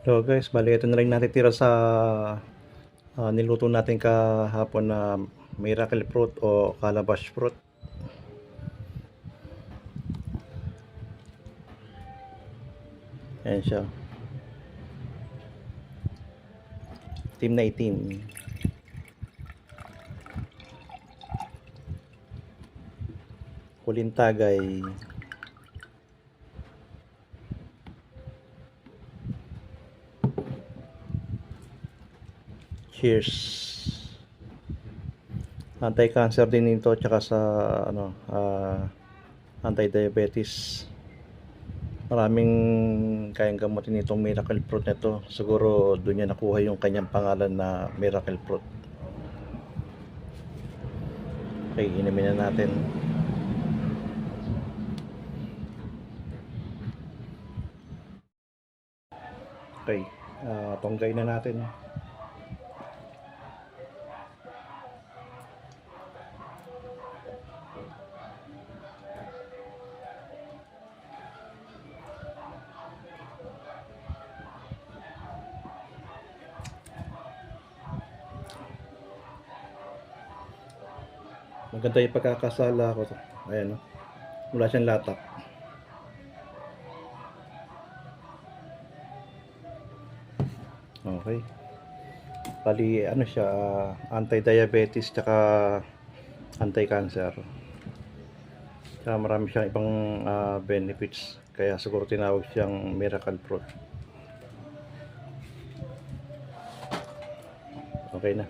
So guys, bali ito na lang natitira sa niluto natin kahapon na miracle fruit o calabash fruit. Ayan siya. Itim na itim. Kulintagay. Cheers. Anti-cancer din ito tsaka sa anti-diabetes. Maraming kayang gamutin itong miracle fruit nito. Siguro doon niya nakuha yung kanyang pangalan na miracle fruit. Okay, inumin na natin. Okay, tonggay na natin. Maganda yung pagkakasala ko. Ayan, no? Wala siyang latak. Okay. Bali, ano siya, anti-diabetes tsaka anti-cancer. Tsaka marami siyang ibang benefits. Kaya siguro tinawag siyang miracle fruit. Okay na.